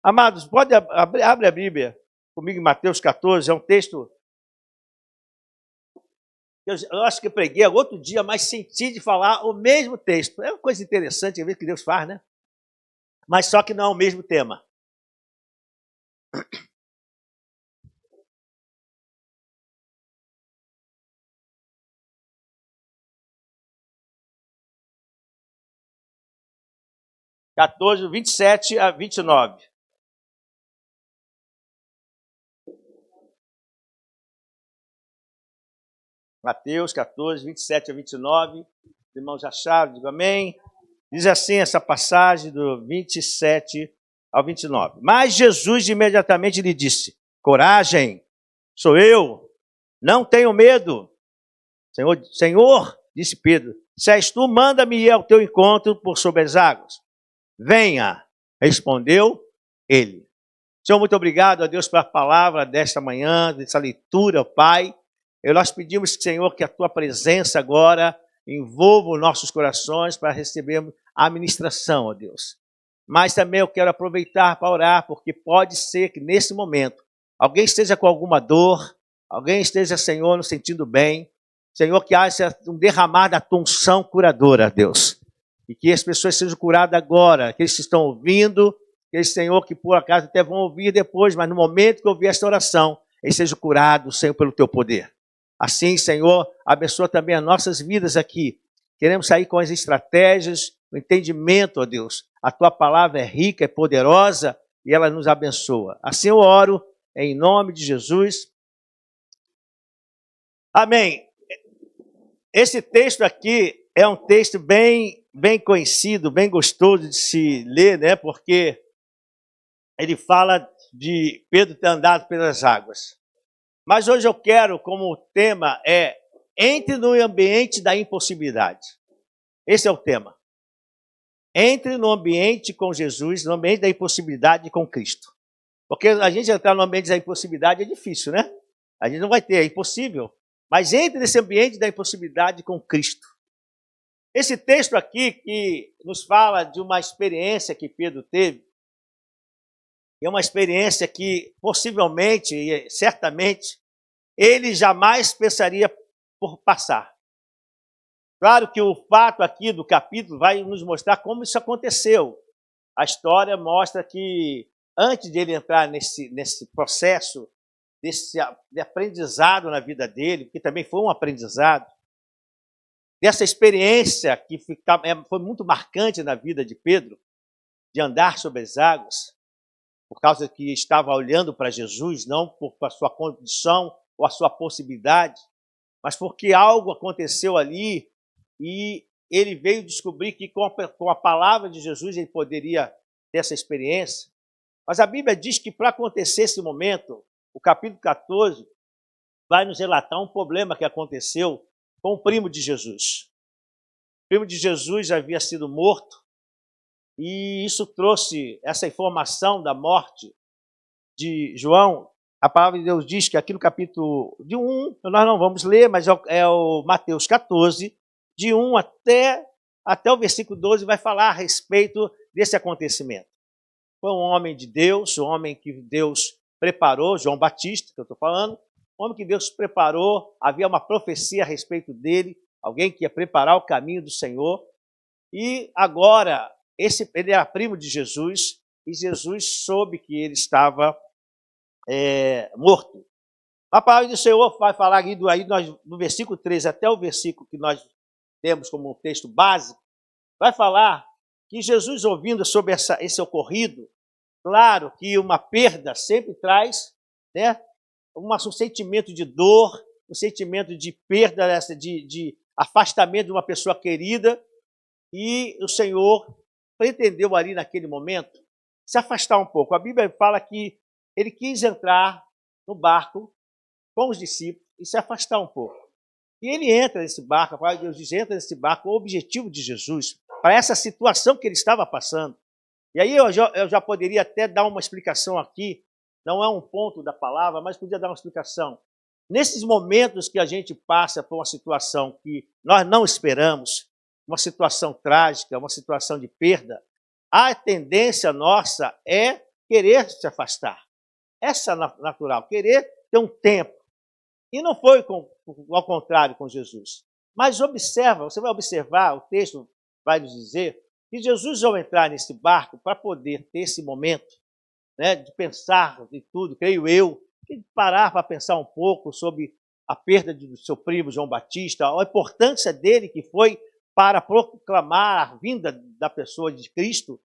Amados, pode abre a Bíblia comigo em Mateus 14, é um texto que eu acho que eu preguei outro dia, mas senti de falar o mesmo texto. É uma coisa interessante, ver que Deus faz, né? Mas só que não é o mesmo tema. (14, 27 a 29). Mateus 14, 27 a 29. Os irmãos acharam, digo amém. Diz assim essa passagem do 27 ao 29. Mas Jesus imediatamente lhe disse: coragem, sou eu, não tenho medo. Senhor, disse Pedro, se és tu, manda-me ir ao teu encontro por sobre as águas. Venha, respondeu ele. Senhor, muito obrigado a Deus pela palavra desta manhã, dessa leitura, Pai. Nós pedimos, Senhor, que a tua presença agora envolva os nossos corações para recebermos a ministração, ó Deus. Mas também eu quero aproveitar para orar, porque pode ser que nesse momento alguém esteja com alguma dor, alguém esteja, Senhor, no sentindo bem. Senhor, que haja um derramar da tua unção curadora, Deus. E que as pessoas sejam curadas agora, que eles estão ouvindo, que eles, Senhor, que por acaso até vão ouvir depois, mas no momento que ouvir esta oração, eles sejam curados, Senhor, pelo teu poder. Assim, Senhor, abençoa também as nossas vidas aqui. Queremos sair com as estratégias, o entendimento, ó Deus. A tua palavra é rica, é poderosa e ela nos abençoa. Assim eu oro, em nome de Jesus. Amém. Esse texto aqui é um texto bem conhecido, bem gostoso de se ler, né? Porque ele fala de Pedro ter andado pelas águas. Mas hoje eu quero, como tema, entre no ambiente da impossibilidade. Esse é o tema. Entre no ambiente com Jesus, no ambiente da impossibilidade com Cristo. Porque a gente entrar no ambiente da impossibilidade é difícil, né? A gente não vai ter, é impossível. Mas entre nesse ambiente da impossibilidade com Cristo. Esse texto aqui que nos fala de uma experiência que Pedro teve, é uma experiência que possivelmente e certamente ele jamais pensaria por passar. Claro que o fato aqui do capítulo vai nos mostrar como isso aconteceu. A história mostra que antes de ele entrar nesse processo, de aprendizado na vida dele, que também foi um aprendizado, dessa experiência que foi muito marcante na vida de Pedro, de andar sobre as águas, por causa que estava olhando para Jesus, não por a sua condição ou a sua possibilidade, mas porque algo aconteceu ali e ele veio descobrir que com a palavra de Jesus ele poderia ter essa experiência. Mas a Bíblia diz que para acontecer esse momento, o capítulo 14 vai nos relatar um problema que aconteceu com o primo de Jesus. O primo de Jesus já havia sido morto e isso trouxe essa informação da morte de João. A palavra de Deus diz que aqui no capítulo de 1, nós não vamos ler, mas é o Mateus 14, de 1 até o versículo 12, vai falar a respeito desse acontecimento. Foi um homem de Deus, um homem que Deus preparou, João Batista, que eu estou falando, um homem que Deus preparou, havia uma profecia a respeito dele, alguém que ia preparar o caminho do Senhor, e agora, ele era primo de Jesus, e Jesus soube que ele estava morto. A palavra do Senhor vai falar aí do versículo 13 até o versículo que nós temos como um texto básico, vai falar que Jesus, ouvindo sobre esse ocorrido, claro que uma perda sempre traz, né, um sentimento de dor, um sentimento de perda, de afastamento de uma pessoa querida, e o Senhor pretendeu ali naquele momento se afastar um pouco. A Bíblia fala que ele quis entrar no barco com os discípulos e se afastar um pouco. E ele entra nesse barco, a palavra de Deus diz, entra nesse barco com o objetivo de Jesus, para essa situação que ele estava passando. E aí eu já poderia até dar uma explicação aqui, não é um ponto da palavra, mas podia dar uma explicação. Nesses momentos que a gente passa por uma situação que nós não esperamos, uma situação trágica, uma situação de perda, a tendência nossa é querer se afastar. Essa é natural, querer ter um tempo. E não foi ao contrário com Jesus. Mas observa, você vai observar, o texto vai nos dizer, que Jesus, ao entrar nesse barco, para poder ter esse momento, né, de pensar em tudo, creio eu, de parar para pensar um pouco sobre a perda do seu primo João Batista, a importância dele que foi para proclamar a vinda da pessoa de Cristo.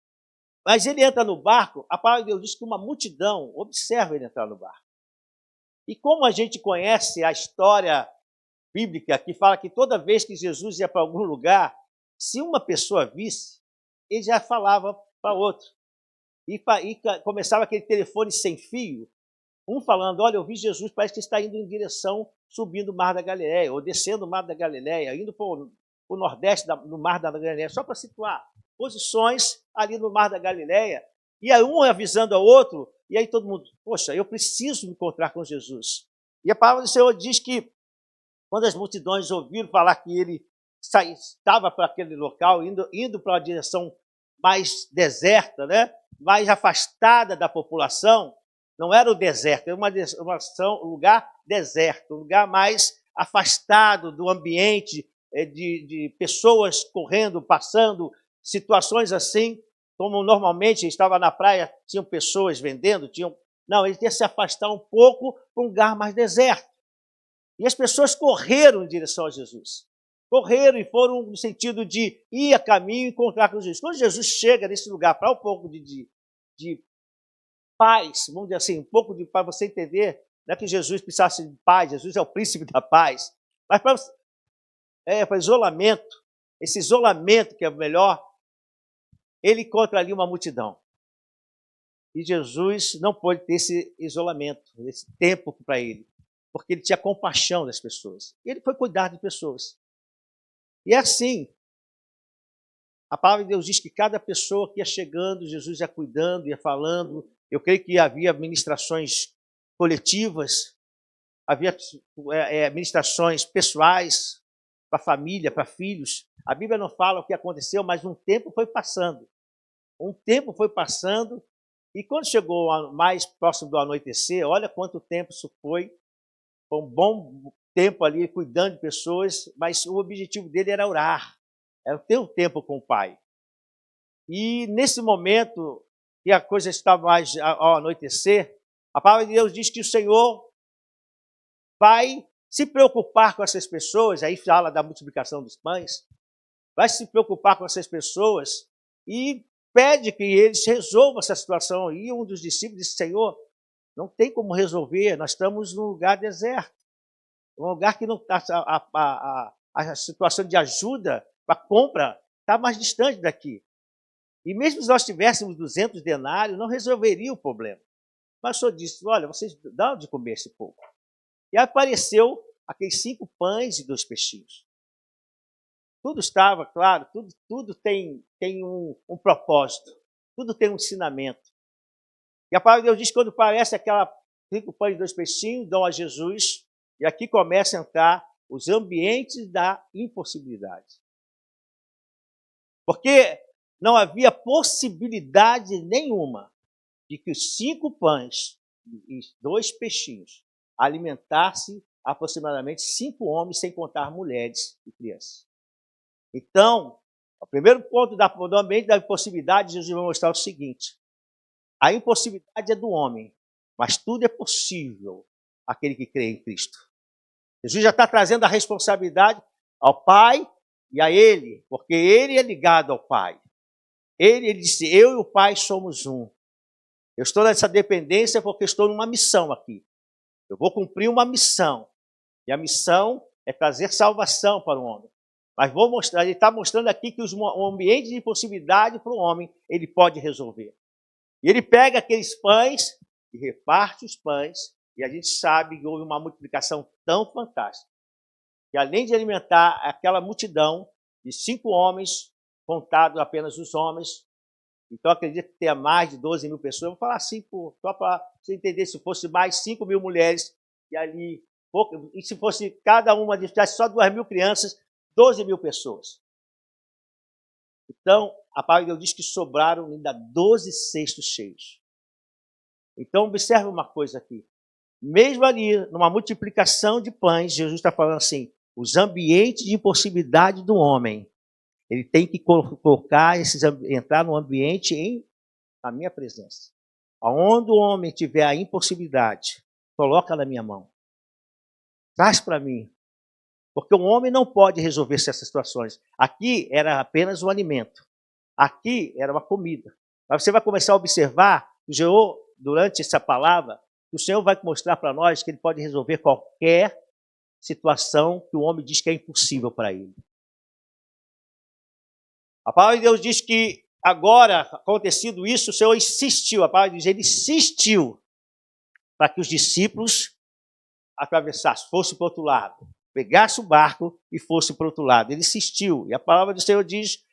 Mas ele entra no barco, a palavra de Deus diz que uma multidão observa ele entrar no barco. E como a gente conhece a história bíblica que fala que toda vez que Jesus ia para algum lugar, se uma pessoa visse, ele já falava para outro. E começava aquele telefone sem fio, um falando, olha, eu vi Jesus, parece que está indo em direção, subindo o Mar da Galileia, ou descendo o Mar da Galileia, indo para o nordeste do Mar da Galileia, só para situar posições ali no Mar da Galileia, e aí um avisando ao outro, e aí todo mundo, poxa, eu preciso me encontrar com Jesus. E a palavra do Senhor diz que quando as multidões ouviram falar que ele estava para aquele local, indo para uma direção mais deserta, né? Mais afastada da população, não era o deserto, era um lugar deserto, um lugar mais afastado do ambiente de pessoas correndo, passando, situações assim, como normalmente estava na praia, tinham pessoas vendendo, não, ele tinha que se afastar um pouco para um lugar mais deserto. E as pessoas correram em direção a Jesus. Correram e foram no sentido de ir a caminho e encontrar com Jesus. Quando Jesus chega nesse lugar para um pouco de paz, vamos dizer assim, um pouco para você entender, não é que Jesus precisasse de paz, Jesus é o príncipe da paz, mas para isolamento, esse isolamento que é o melhor, ele encontra ali uma multidão. E Jesus não pôde ter esse isolamento, esse tempo para ele, porque ele tinha compaixão das pessoas. Ele foi cuidar de pessoas. E é assim, a palavra de Deus diz que cada pessoa que ia chegando, Jesus ia cuidando, ia falando. Eu creio que havia ministrações coletivas, havia ministrações pessoais, para a família, para filhos. A Bíblia não fala o que aconteceu, mas um tempo foi passando. Um tempo foi passando, e quando chegou mais próximo do anoitecer, olha quanto tempo isso foi. Foi um bom tempo ali cuidando de pessoas, mas o objetivo dele era orar, era ter um tempo com o Pai. E nesse momento, que a coisa estava mais ao anoitecer, a palavra de Deus diz que o Senhor vai se preocupar com essas pessoas, aí fala da multiplicação dos pães, vai se preocupar com essas pessoas e pede que eles resolvam essa situação. E um dos discípulos disse, Senhor, não tem como resolver, nós estamos num lugar deserto, um lugar que não está, a situação de ajuda para compra está mais distante daqui. E mesmo se nós tivéssemos 200 denários, não resolveria o problema. Mas o Senhor disse, olha, vocês dão de comer esse pouco. E apareceu aqueles 5 pães e 2 peixinhos. Tudo estava, claro, tudo tem um propósito, tudo tem um ensinamento. E a palavra de Deus diz que quando aparece aquela 5 pães e 2 peixinhos, dão a Jesus, e aqui começa a entrar os ambientes da impossibilidade. Porque não havia possibilidade nenhuma de que os 5 pães e 2 peixinhos alimentassem aproximadamente 5 homens, sem contar mulheres e crianças. Então, o primeiro ponto do ambiente da impossibilidade, Jesus vai mostrar o seguinte: a impossibilidade é do homem, mas tudo é possível àquele que crê em Cristo. Jesus já está trazendo a responsabilidade ao Pai e a Ele, porque Ele é ligado ao Pai. Ele disse, eu e o Pai somos um. Eu estou nessa dependência porque estou numa missão aqui. Eu vou cumprir uma missão. E a missão é trazer salvação para o homem. Mas vou mostrar, ele está mostrando aqui que o ambiente de impossibilidade para o homem, ele pode resolver. E ele pega aqueles pães e reparte os pães, e a gente sabe que houve uma multiplicação tão fantástica, que além de alimentar aquela multidão de 5 homens, contado apenas os homens, então acredito que tenha mais de 12 mil pessoas, vou falar 5, só para você entender, se fosse mais 5 mil mulheres, e ali, e se fosse cada uma, tivesse só 2 mil crianças, 12 mil pessoas. Então, a palavra de Deus diz que sobraram ainda 12 cestos cheios. Então, observe uma coisa aqui. Mesmo ali, numa multiplicação de pães, Jesus está falando assim, os ambientes de impossibilidade do homem, ele tem que colocar entrar no ambiente na minha presença. Aonde o homem tiver a impossibilidade, coloca na minha mão. Traz para mim. Porque o homem não pode resolver essas situações. Aqui era apenas um alimento. Aqui era uma comida. Mas você vai começar a observar, o Senhor, durante essa palavra, o Senhor vai mostrar para nós que ele pode resolver qualquer situação que o homem diz que é impossível para ele. A palavra de Deus diz que agora, acontecido isso, o Senhor insistiu, a palavra diz, ele insistiu para que os discípulos atravessassem, fossem para o outro lado, pegasse o barco e fosse para o outro lado. Ele insistiu. E a palavra do Senhor diz,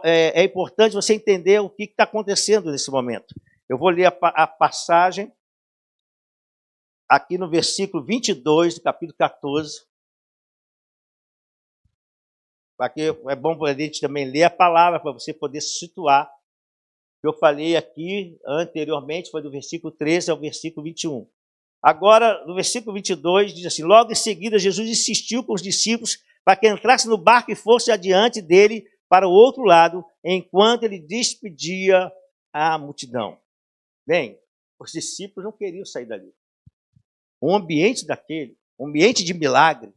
é importante você entender o que está acontecendo nesse momento. Eu vou ler a passagem aqui no versículo 22 do capítulo 14. Porque é bom para a gente também ler a palavra, para você poder se situar. O que eu falei aqui anteriormente foi do versículo 13 ao versículo 21. Agora, no versículo 22, diz assim, logo em seguida, Jesus insistiu com os discípulos para que entrasse no barco e fosse adiante dele para o outro lado, enquanto ele despedia a multidão. Bem, os discípulos não queriam sair dali. O ambiente daquele, um ambiente de milagre,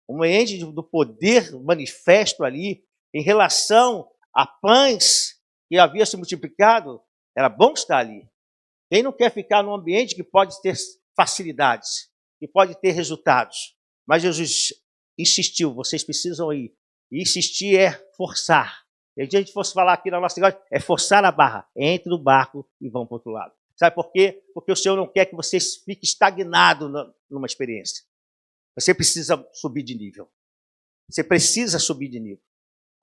um ambiente do poder manifesto ali, em relação a pães que havia se multiplicado, era bom estar ali. Quem não quer ficar num ambiente que pode ter facilidades, que pode ter resultados? Mas Jesus insistiu, vocês precisam ir. E insistir é forçar. E se a gente fosse falar aqui na nossa igreja, é forçar a barra. Entre no barco e vão para o outro lado. Sabe por quê? Porque o Senhor não quer que você fique estagnado numa experiência. Você precisa subir de nível. Você precisa subir de nível.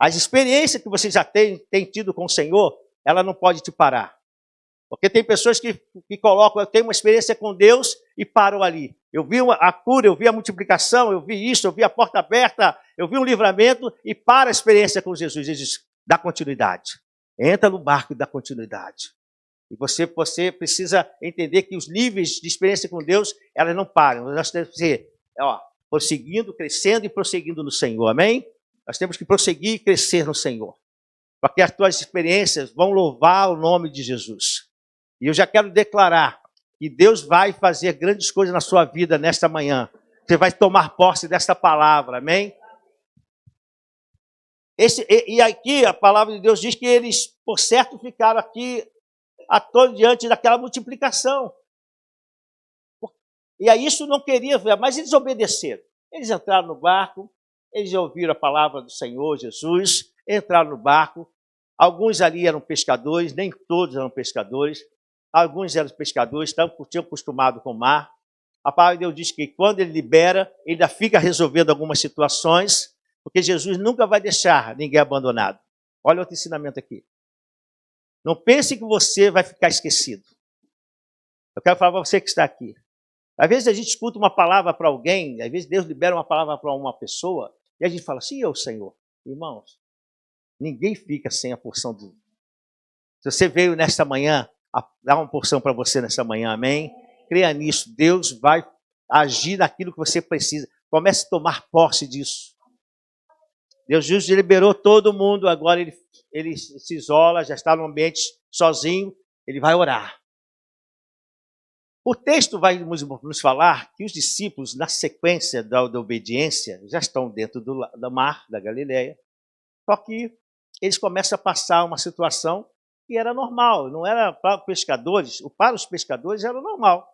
As experiências que você já tem tido com o Senhor, ela não pode te parar. Porque tem pessoas que colocam, eu tenho uma experiência com Deus e param ali. Eu vi a cura, eu vi a multiplicação, eu vi isso, eu vi a porta aberta, eu vi um livramento e para a experiência com Jesus. Jesus dá continuidade. Entra no barco e dá continuidade. E você precisa entender que os níveis de experiência com Deus, elas não param. Nós temos que ser, prosseguindo, crescendo e prosseguindo no Senhor. Amém? Nós temos que prosseguir e crescer no Senhor. Porque as tuas experiências vão louvar o nome de Jesus. E eu já quero declarar que Deus vai fazer grandes coisas na sua vida nesta manhã. Você vai tomar posse desta palavra, amém? E aqui a palavra de Deus diz que eles, por certo, ficaram aqui diante daquela multiplicação. E aí isso não queria ver, mas eles obedeceram. Eles entraram no barco, eles ouviram a palavra do Senhor Jesus, entraram no barco. Alguns ali eram pescadores, nem todos eram pescadores. Alguns eram pescadores, tinham acostumado com o mar. A palavra de Deus diz que quando ele libera, ele ainda fica resolvendo algumas situações, porque Jesus nunca vai deixar ninguém abandonado. Olha outro ensinamento aqui. Não pense que você vai ficar esquecido. Eu quero falar para você que está aqui. Às vezes a gente escuta uma palavra para alguém, às vezes Deus libera uma palavra para uma pessoa, e a gente fala assim, eu, Senhor. Irmãos, ninguém fica sem a porção do... Se você veio nesta manhã, dar uma porção para você nessa manhã, amém? Creia nisso, Deus vai agir naquilo que você precisa. Comece a tomar posse disso. Deus justo liberou todo mundo, agora ele se isola, já está no ambiente sozinho, ele vai orar. O texto vai nos falar que os discípulos, na sequência da obediência, já estão dentro do mar da Galileia, só que eles começam a passar uma situação que era normal, não era para os pescadores era normal,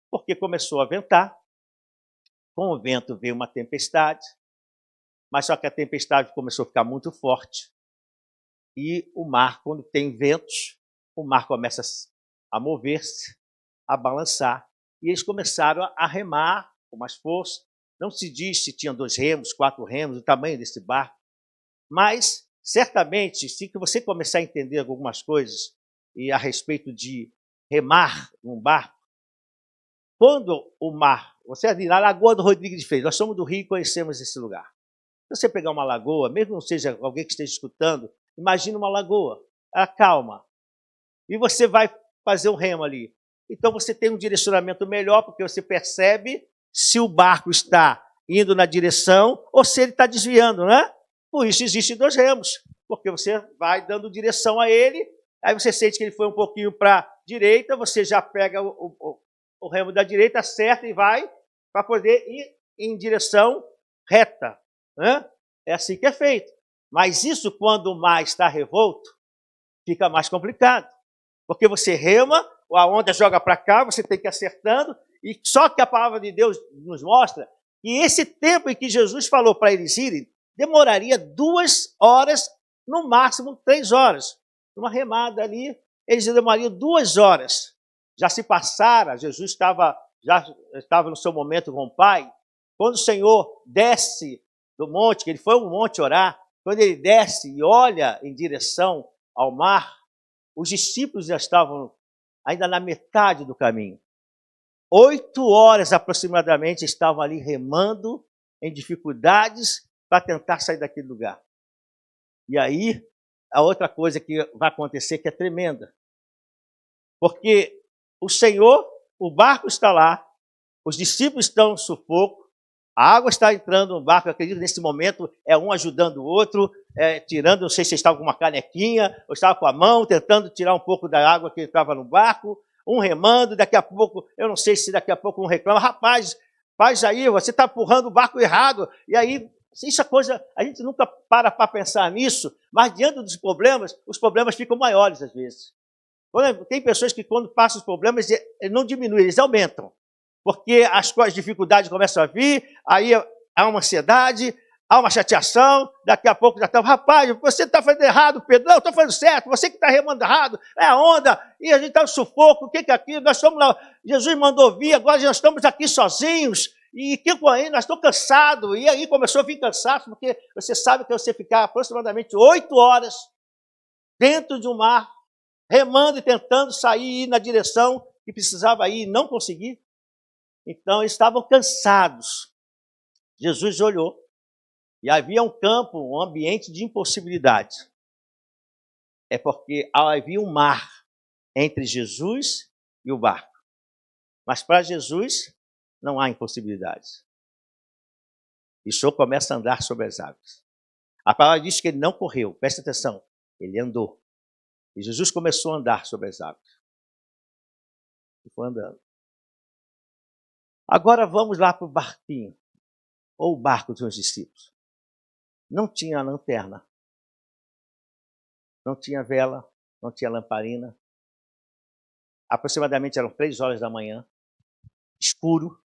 porque começou a ventar, com o vento veio uma tempestade, mas só que a tempestade começou a ficar muito forte, e o mar, quando tem ventos, o mar começa a mover-se, a balançar, e eles começaram a remar com mais força. Não se diz se tinham 2 remos, 4 remos, o tamanho desse barco, mas certamente, se você começar a entender algumas coisas e a respeito de remar num barco, quando o mar, você ali na Lagoa do Rodrigues de Freitas, nós somos do Rio e conhecemos esse lugar. Se você pegar uma lagoa, mesmo que não seja alguém que esteja escutando, imagina uma lagoa, ela calma, e você vai fazer um remo ali. Então você tem um direcionamento melhor, porque você percebe se o barco está indo na direção ou se ele está desviando, né? Por isso existem 2 remos, porque você vai dando direção a ele, aí você sente que ele foi um pouquinho para a direita, você já pega o remo da direita, acerta e vai para poder ir em direção reta, né? É assim que é feito. Mas isso, quando o mar está revolto, fica mais complicado, porque você rema, a onda joga para cá, você tem que ir acertando, e só que a palavra de Deus nos mostra que esse tempo em que Jesus falou para eles irem, demoraria 2 horas, no máximo 3 horas. Uma remada ali, eles demorariam 2 horas. Já se passara, Jesus já estava no seu momento com o Pai. Quando o Senhor desce do monte, que ele foi ao monte orar, quando ele desce e olha em direção ao mar, os discípulos já estavam ainda na metade do caminho. 8 horas aproximadamente estavam ali remando em dificuldades para tentar sair daquele lugar. E aí, a outra coisa que vai acontecer que é tremenda. Porque o Senhor, o barco está lá, os discípulos estão no sufoco, a água está entrando no barco, eu acredito nesse momento é um ajudando o outro, tirando, não sei se estava com uma canequinha, ou estava com a mão, tentando tirar um pouco da água que estava no barco, um remando, daqui a pouco, eu não sei se daqui a pouco um reclama, rapaz, faz aí, você está empurrando o barco errado, e aí, isso é coisa, a gente nunca para pensar nisso, mas diante dos problemas, os problemas ficam maiores às vezes. Tem pessoas que quando passam os problemas, não diminuem, eles aumentam. Porque as dificuldades começam a vir, aí há uma ansiedade, há uma chateação, daqui a pouco já está, rapaz, você está fazendo errado, Pedro, não, estou fazendo certo, você que está remando errado, é a onda, e a gente está no sufoco, o que é aquilo, nós estamos lá, Jesus mandou vir, agora nós estamos aqui sozinhos, e que aí, nós estamos cansados, e aí começou a vir cansaço, porque você sabe que você ficar aproximadamente 8 horas dentro de um mar, remando e tentando sair e ir na direção que precisava ir e não conseguir. Então, eles estavam cansados. Jesus olhou e havia um campo, um ambiente de impossibilidade. É porque havia um mar entre Jesus e o barco. Mas para Jesus não há impossibilidades. E o Senhor começa a andar sobre as águas. A palavra diz que ele não correu, presta atenção, ele andou. E Jesus começou a andar sobre as águas. E foi andando. Agora vamos lá para o barquinho, ou o barco dos discípulos. Não tinha lanterna, não tinha vela, não tinha lamparina. Aproximadamente eram 3 horas da manhã, escuro,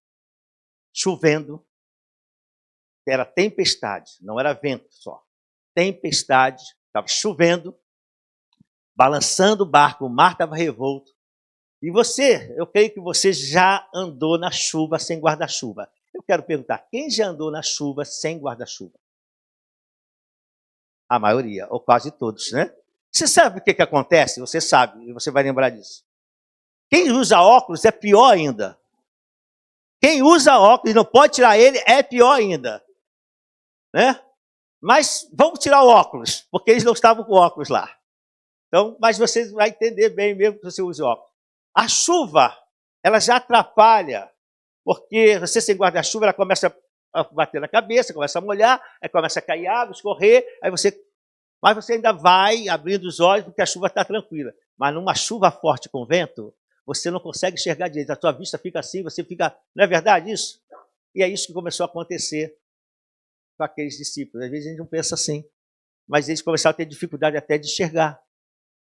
chovendo. Era tempestade, não era vento só. Tempestade, estava chovendo, balançando o barco, o mar estava revolto. E você, eu creio que você já andou na chuva sem guarda-chuva. Eu quero perguntar, quem já andou na chuva sem guarda-chuva? A maioria, ou quase todos, né? Você sabe o que acontece? Você sabe, e você vai lembrar disso. Quem usa óculos é pior ainda. Quem usa óculos e não pode tirar ele é pior ainda. Né? Mas vamos tirar o óculos, porque eles não estavam com óculos lá. Então, mas você vai entender bem mesmo que você use óculos. A chuva, ela já atrapalha, porque você sem guarda-chuva, ela começa a bater na cabeça, começa a molhar, aí começa a cair água, escorrer, mas você ainda vai abrindo os olhos porque a chuva está tranquila. Mas numa chuva forte com vento, você não consegue enxergar direito, a sua vista fica assim, você fica... Não é verdade isso? E é isso que começou a acontecer com aqueles discípulos. Às vezes a gente não pensa assim, mas eles começaram a ter dificuldade até de enxergar,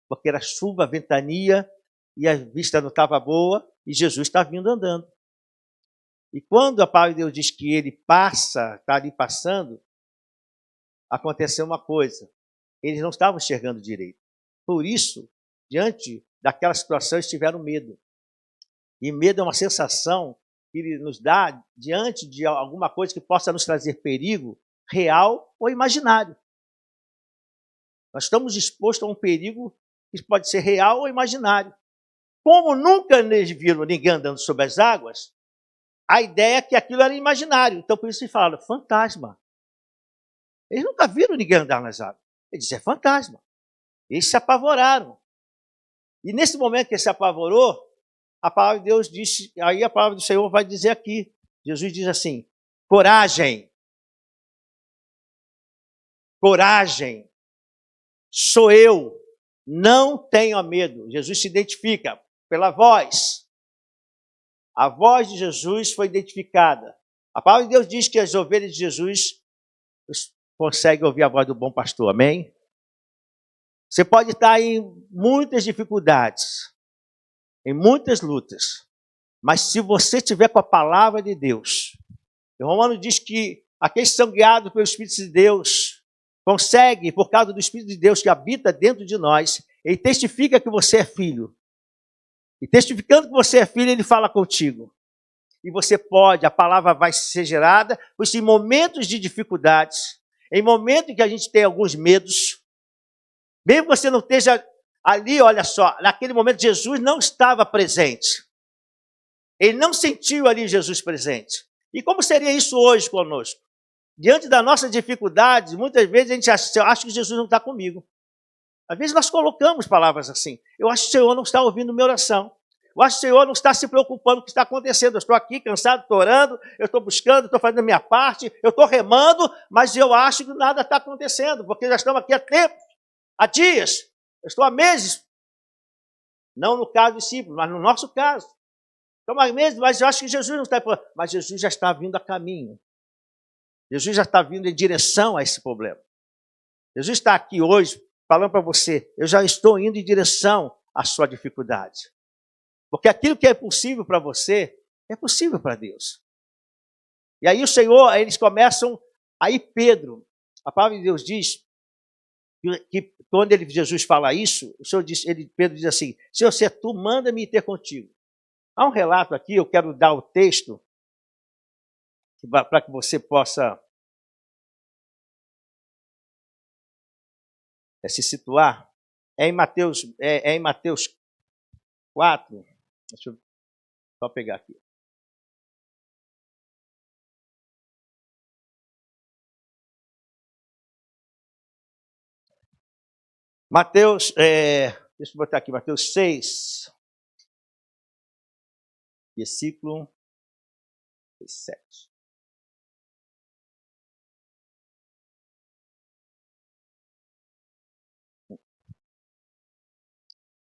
porque era chuva, ventania, e a vista não estava boa, e Jesus está vindo andando. E quando a palavra de Deus diz que ele passa, está ali passando, aconteceu uma coisa, eles não estavam enxergando direito. Por isso, diante daquela situação, eles tiveram medo. E medo é uma sensação que ele nos dá diante de alguma coisa que possa nos trazer perigo, real ou imaginário. Nós estamos expostos a um perigo que pode ser real ou imaginário. Como nunca eles viram ninguém andando sobre as águas, a ideia é que aquilo era imaginário. Então, por isso eles falaram, fantasma. Eles nunca viram ninguém andar nas águas. Eles disseram, é fantasma. Eles se apavoraram. E nesse momento que ele se apavorou, a palavra de Deus diz, aí a palavra do Senhor vai dizer aqui, Jesus diz assim, coragem, coragem, sou eu, não tenha medo. Jesus se identifica pela voz. A voz de Jesus foi identificada. A palavra de Deus diz que as ovelhas de Jesus conseguem ouvir a voz do bom pastor, amém? Você pode estar em muitas dificuldades, em muitas lutas, mas se você estiver com a palavra de Deus, o Romano diz que aqueles que são guiados pelo Espírito de Deus conseguem, por causa do Espírito de Deus que habita dentro de nós, ele testifica que você é filho. E testificando que você é filho, ele fala contigo. E você pode, a palavra vai ser gerada, pois em momentos de dificuldades, em momentos em que a gente tem alguns medos, mesmo que você não esteja ali, olha só, naquele momento Jesus não estava presente. Ele não sentiu ali Jesus presente. E como seria isso hoje conosco? Diante da nossa dificuldade, muitas vezes a gente acha que Jesus não está comigo. Às vezes nós colocamos palavras assim. Eu acho que o Senhor não está ouvindo minha oração. Eu acho que o Senhor não está se preocupando com o que está acontecendo. Eu estou aqui cansado, estou orando, eu estou buscando, estou fazendo a minha parte, eu estou remando, mas eu acho que nada está acontecendo, porque já estamos aqui há tempo, há dias, eu estou há meses. Não no caso do discípulo, mas no nosso caso. Estamos há meses, mas eu acho que Jesus não está... Mas Jesus já está vindo a caminho. Jesus já está vindo em direção a esse problema. Jesus está aqui hoje falando para você, eu já estou indo em direção à sua dificuldade. Porque aquilo que é possível para você, é possível para Deus. E aí o Senhor, eles começam, aí Pedro, a palavra de Deus diz, que quando Jesus fala isso, o Senhor diz, Pedro diz assim, Senhor, se é tu, manda-me ir ter contigo. Há um relato aqui, eu quero dar o texto, para que você possa se situar. É em Mateus 4. Deixa eu só pegar aqui. Mateus, deixa eu botar aqui, Mateus 6, versículo 7.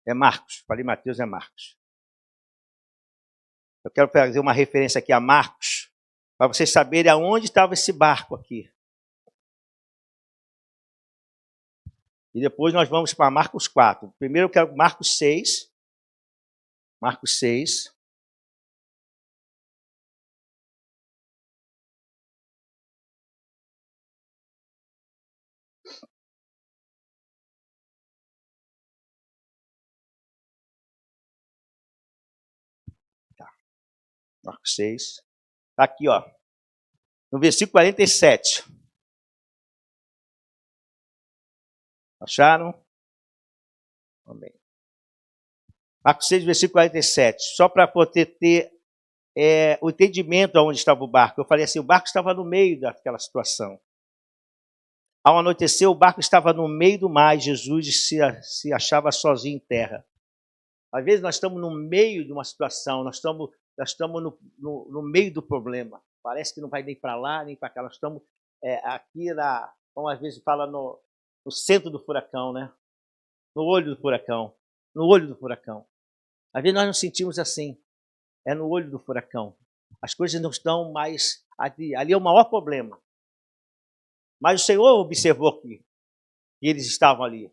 É Marcos, falei Mateus, é Marcos. Eu quero fazer uma referência aqui a Marcos, para vocês saberem aonde estava esse barco aqui. E depois nós vamos para Marcos 4. Primeiro eu quero Marcos 6. Marcos 6. Tá. Marcos 6. Está aqui, ó. No versículo 47. Acharam? Amém. Marcos 6, versículo 47. Só para poder ter o entendimento aonde estava o barco. Eu falei assim, o barco estava no meio daquela situação. Ao anoitecer, o barco estava no meio do mar e Jesus se achava sozinho em terra. Às vezes nós estamos no meio de uma situação, nós estamos no meio do problema. Parece que não vai nem para lá, nem para cá. Nós estamos aqui, como às vezes fala, no centro do furacão, né? No olho do furacão. No olho do furacão. Às vezes nós nos sentimos assim. É no olho do furacão. As coisas não estão mais ali. Ali é o maior problema. Mas o Senhor observou que eles estavam ali.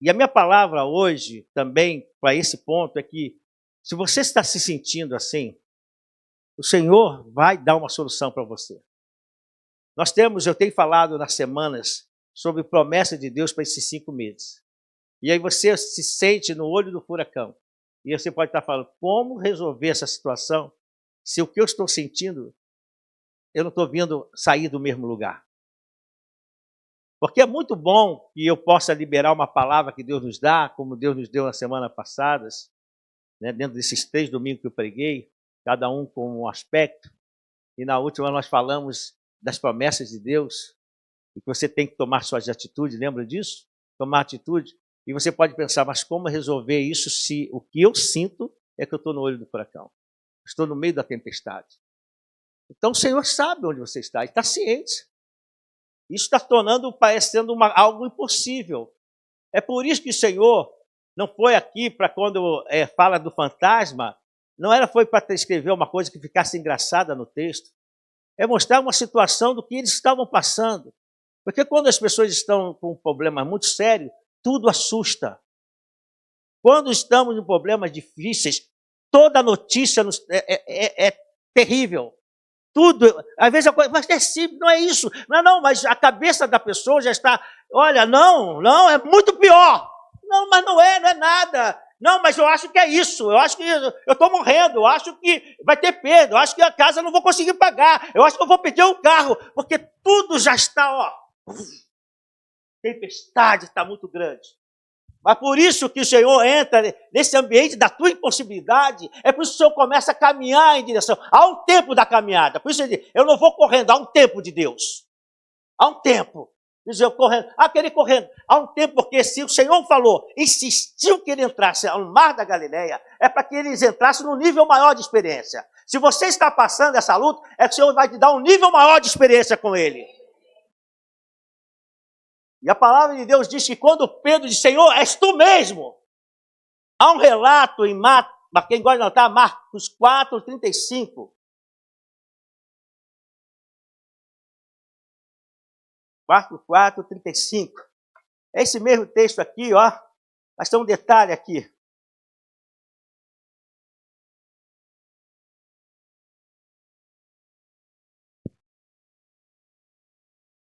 E a minha palavra hoje, também, para esse ponto, é que se você está se sentindo assim, o Senhor vai dar uma solução para você. Eu tenho falado nas semanas sobre promessa de Deus para esses 5 meses. E aí você se sente no olho do furacão. E você pode estar falando, como resolver essa situação se o que eu estou sentindo, eu não estou vindo sair do mesmo lugar? Porque é muito bom que eu possa liberar uma palavra que Deus nos dá, como Deus nos deu na semana passada, né, dentro desses 3 domingos que eu preguei, cada um com um aspecto. E na última nós falamos das promessas de Deus, e que você tem que tomar suas atitudes, lembra disso? Tomar atitude. E você pode pensar, mas como resolver isso se o que eu sinto é que eu estou no olho do furacão. Estou no meio da tempestade. Então o Senhor sabe onde você está, e está ciente. Isso está parecendo algo impossível. É por isso que o Senhor não foi aqui para quando fala do fantasma, foi para escrever uma coisa que ficasse engraçada no texto. É mostrar uma situação do que eles estavam passando. Porque quando as pessoas estão com um problema muito sério, tudo assusta. Quando estamos em problemas difíceis, toda notícia é terrível. Tudo, às vezes a coisa, mas é simples, não é isso. Não, mas a cabeça da pessoa já está, olha, não, é muito pior. Não, mas não é nada. Não, mas eu acho que é isso, eu acho que eu estou morrendo, eu acho que vai ter perda, eu acho que a casa eu não vou conseguir pagar, eu acho que eu vou perder o carro, porque tudo já está, tempestade está muito grande. Mas por isso que o Senhor entra nesse ambiente da tua impossibilidade, é por isso que o Senhor começa a caminhar em direção. Há um tempo da caminhada, por isso ele diz, eu não vou correndo, há um tempo de Deus. Há um tempo. Diz eu correndo, querer correndo. Há um tempo, porque se o Senhor falou, insistiu que ele entrasse no mar da Galileia, é para que eles entrassem num nível maior de experiência. Se você está passando essa luta, é que o Senhor vai te dar um nível maior de experiência com ele. E a palavra de Deus diz que quando Pedro diz, Senhor, és tu mesmo. Há um relato em quem gosta de anotar, Marcos 4, 35. Marcos 4, 35. É esse mesmo texto aqui, mas tem um detalhe aqui.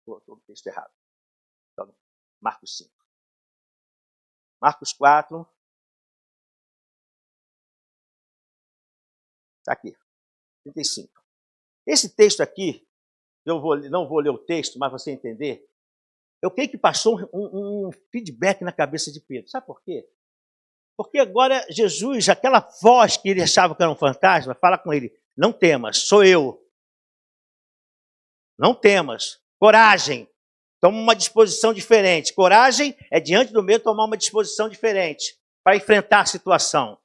Estou no texto errado. Então, Marcos 5. Marcos 4. Está aqui. 35. Esse texto aqui, não vou ler o texto, mas você entender, eu creio que passou um feedback na cabeça de Pedro. Sabe por quê? Porque agora Jesus, aquela voz que ele achava que era um fantasma, fala com ele, não temas, sou eu. Não temas, coragem. Toma uma disposição diferente. Coragem é diante do medo tomar uma disposição diferente para enfrentar a situação.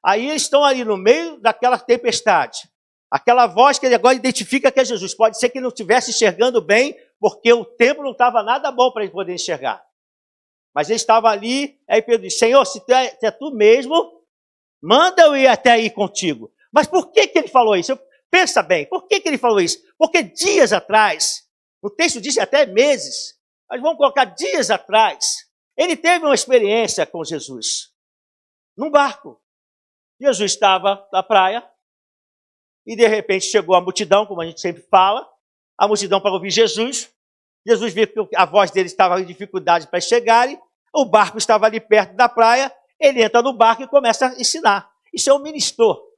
Aí eles estão ali no meio daquela tempestade. Aquela voz que ele agora identifica que é Jesus. Pode ser que ele não estivesse enxergando bem, porque o tempo não estava nada bom para ele poder enxergar. Mas ele estava ali, aí Pedro disse, Senhor, se é tu mesmo, manda eu ir até aí contigo. Mas por que ele falou isso? Pensa bem, por que ele falou isso? Porque dias atrás, o texto diz até meses, mas vamos colocar dias atrás, ele teve uma experiência com Jesus, num barco. Jesus estava na praia, e de repente chegou a multidão, como a gente sempre fala, a multidão para ouvir Jesus. Jesus viu que a voz dele estava em dificuldade para chegarem, o barco estava ali perto da praia, ele entra no barco e começa a ensinar. Isso é um ministrou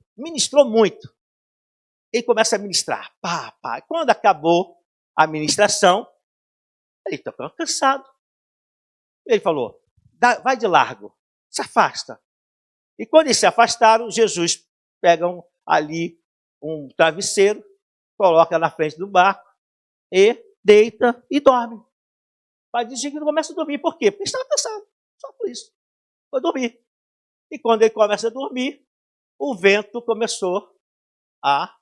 muito. Ele começa a ministrar, pá. Quando acabou a ministração, ele estava cansado. Ele falou, vai de largo, se afasta. E quando eles se afastaram, Jesus pega ali um travesseiro, coloca na frente do barco e deita e dorme. Vai dizer que ele começa a dormir. Por quê? Porque ele estava cansado. Só por isso. Foi dormir. E quando ele começa a dormir, o vento começou a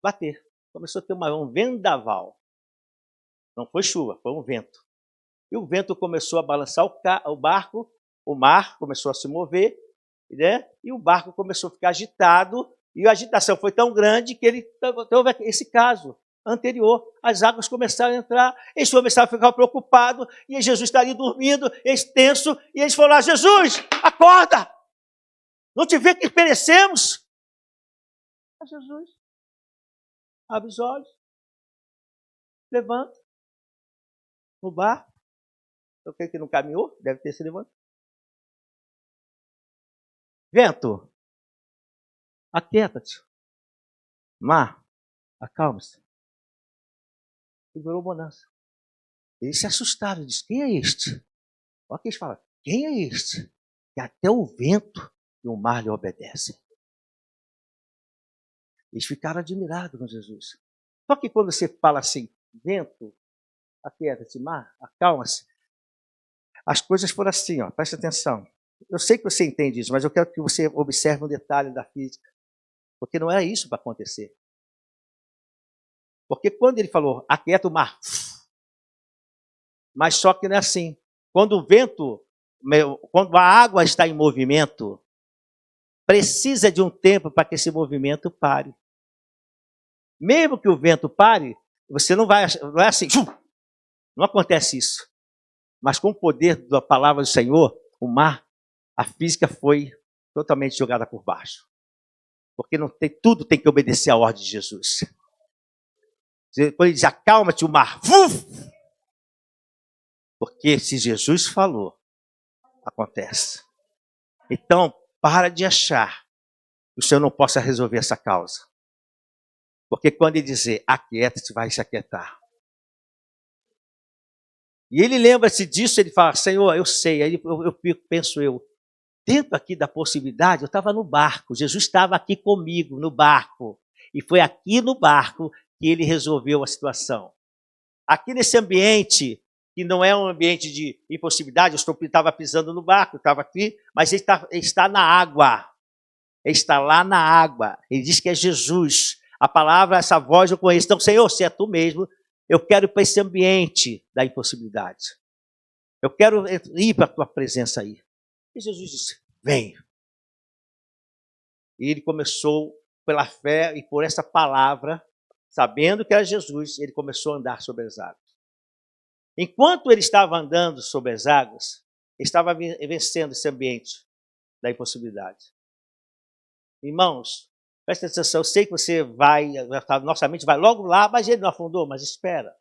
bater. Começou a ter um vendaval. Não foi chuva, foi um vento. E o vento começou a balançar o barco, o mar começou a se mover, né? E o barco começou a ficar agitado, e a agitação foi tão grande que ele houve esse caso anterior. As águas começaram a entrar, eles começaram a ficar preocupados, e Jesus está ali dormindo, eles tenso, e eles falaram, Jesus, acorda! Não te vê que perecemos? Mas Jesus abre os olhos, levanta no barco. Eu creio que não caminhou, deve ter se levantado. Vento, aquieta-te. Mar, acalma-se. E virou bonança. Eles se assustaram, disse, quem é este? Olha que eles falam, quem é este? Que até o vento e o mar lhe obedecem. Eles ficaram admirados com Jesus. Só que quando você fala assim, vento, aquieta-te, mar, acalma-se, as coisas foram assim, presta atenção. Eu sei que você entende isso, mas eu quero que você observe um detalhe da física. Porque não era isso para acontecer. Porque quando ele falou, aquieta o mar, mas só que não é assim. Quando o vento, quando a água está em movimento, precisa de um tempo para que esse movimento pare. Mesmo que o vento pare, você não vai assim, não acontece isso. Mas com o poder da palavra do Senhor, o mar, a física foi totalmente jogada por baixo. Porque não tem, tudo tem que obedecer à ordem de Jesus. Quando ele diz, acalma-te o mar. Porque se Jesus falou, acontece. Então, para de achar que o Senhor não possa resolver essa causa. Porque quando ele dizer, aquieta-te, vai se aquietar. E ele lembra-se disso, ele fala, Senhor, eu sei. Aí penso, dentro aqui da possibilidade, eu estava no barco. Jesus estava aqui comigo, no barco. E foi aqui no barco que ele resolveu a situação. Aqui nesse ambiente, que não é um ambiente de impossibilidade, eu estava pisando no barco, estava aqui, mas ele está na água. Ele está lá na água. Ele diz que é Jesus. A palavra, essa voz eu conheço. Então, Senhor, se é tu mesmo, eu quero ir para esse ambiente da impossibilidade. Eu quero ir para a tua presença aí. E Jesus disse, vem. E ele começou pela fé e por essa palavra, sabendo que era Jesus, ele começou a andar sobre as águas. Enquanto ele estava andando sobre as águas, ele estava vencendo esse ambiente da impossibilidade. Irmãos, presta atenção, eu sei que você nossa mente vai logo lá, mas ele não afundou, mas espera.